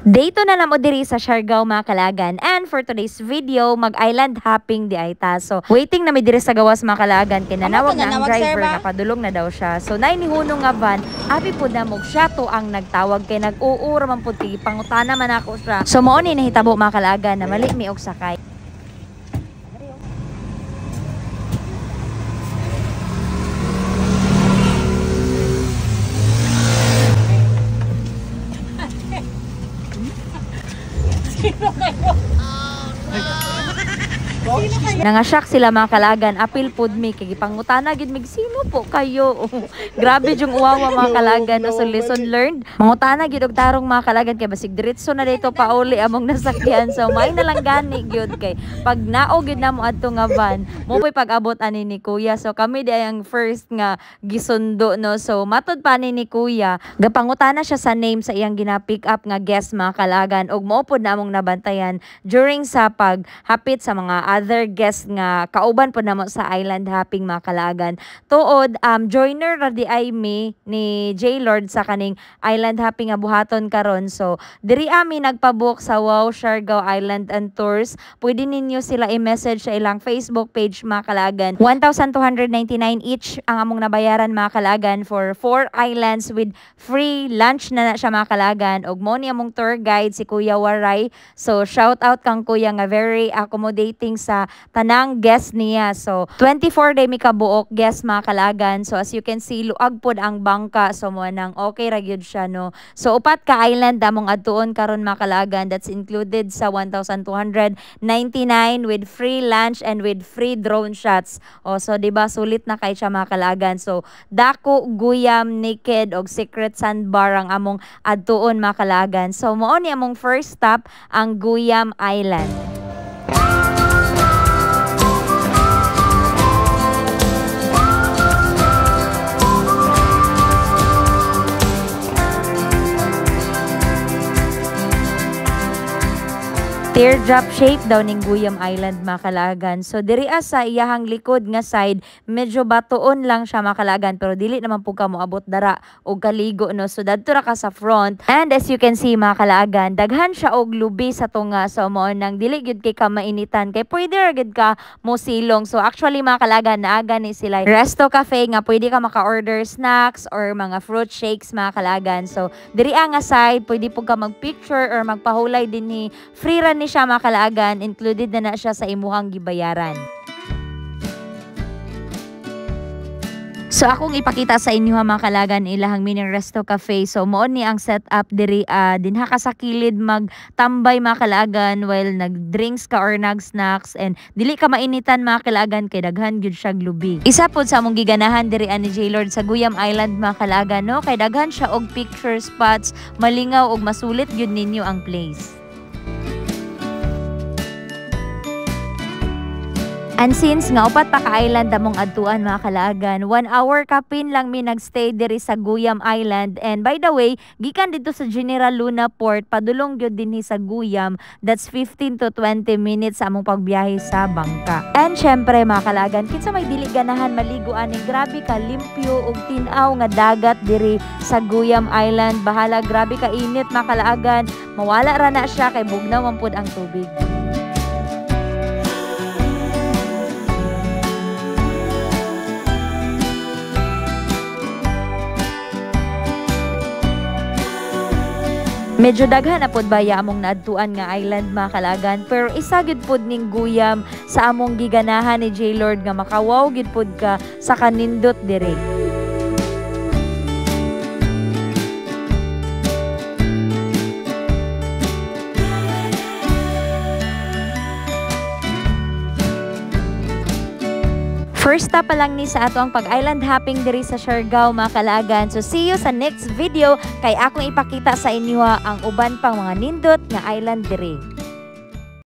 Dito na namo diri sa Siargao mga kalagan, and for today's video mag-island hopping di ay ta. So waiting na mi diri sa gawas mga kalagan kay nanawag na ang driver nga padulong na daw siya. So nay ni hunong nga van, abi pud na mog siya to ang nagtawag kay nag-uura man pud ti pangutana man ako siya. So mao ni nahitabo mga kalagan na mali mi og sakay. Nangasyak sila mga kalagan, apil pud mi kay gipangutana gid mig sino po kayo. Grabe jung uwawa mga kalagan, no, so lesson learned. Mangutana gid og tarong mga kalagan kay basig diretso na dito pauli among nasakyan. So may na lang gani gyud kay pag naog gyud namo adto nga van, mo po'y pag-abot ani ni Kuya. So kami di ang first nga gisundo, no. So matud pa ni Kuya, gapangutana siya sa name sa iyang gina-pick up nga guest mga kalagan og mao pud namong nabantayan during sa paghapit sa mga other guests nga kauban po namo sa island hopping mga kalagan. Tuod joiner ra di ay mi ni J Lord sa kaning island hopping nga buhaton karon. So diri ami nagpabook sa Wow Siargao Island and Tours. Pwede ninyo sila i-message sa ilang Facebook page mga kalagan. 1,299 each ang among nabayaran mga kalagan for 4 islands with free lunch na siya mga kalagan. Og mo ni among tour guide si Kuya Waray. So shout out kang Kuya nga very accommodating sa tanang guest niya. So 24 day mi kabuok guest mga kalagan. So as you can see luag pod ang bangka. So mo nang okay ra gyud siya, no. So upat ka island among adtuon karon mga kalagan, that's included sa 1,299 with free lunch and with free drone shots. O so diba sulit na kay siya mga kalagan. So Dako, Guyam, Naked og Secret Sandbar ang among adtuon mga kalagan. So mao ni among first stop ang Guyam Island. Teardrop shape daw ning Guyam Island mga kalagan. So diri sa iyahang likod nga side, medyo batuon lang siya mga kalagan, pero dili naman po ka moabot dara og kaligo, no. So dadto ra ka sa front, and as you can see mga kalagan, daghan siya og lubi sa tunga. So mo nang dili gyud kay ka mainitan kay pwede ra gyud ka mo silong. So actually mga kalagan, naaga ni sila Resto Cafe nga pwede ka maka-order snacks or mga fruit shakes mga kalagan. So diri nga side, pwede po ka mag-picture or magpahulay dinhi. Free ra ni siya mga kalagan, included na siya sa imuhang gibayaran. So akong ipakita sa inyo mga kalagan ilahang mini Resto Cafe. So mo ni ang setup diri dinha ka sa kilid magtambay mga kalagan while nagdrinks ka or nag-snacks, and dili ka mainitan mga kalagan kay daghan gyud siya lubi. Isa pod sa among giganahan diri ani J Lord sa Guyam Island mga kalagan, no, kay daghan siya og picture spots, malingaw og masulit gyud ninyo ang place. And since nga upat pa ka island among adtuan mga kalagan, 1 hour kapin lang mi nagstay diri sa Guyam Island. And by the way, gikan dito sa General Luna Port, padulong gyud dinhi sa Guyam, that's 15 to 20 minutes sa among pagbiyahe sa bangka. And syempre mga kalagan, kinsa may dili ganahan maligo ani, grabe ka limpyo ug tin-aw nga dagat diri sa Guyam Island. Bahala, grabe ka init mga kalagan, mawala ra na siya kay bugnaw man pud ang tubig. Medyo daghan na pod baya among naadtuan nga island mga kalagan, pero isa gid pod ning Guyam sa among giganahan ni J Lord nga makawaw gid pod ka sa kanindot diri. First stop pa lang ni sa ato ang pag-island hopping diri sa Siargao mga kalagan. So see you sa next video kay akong ipakita sa inyo ang uban pang mga nindot nga island diri.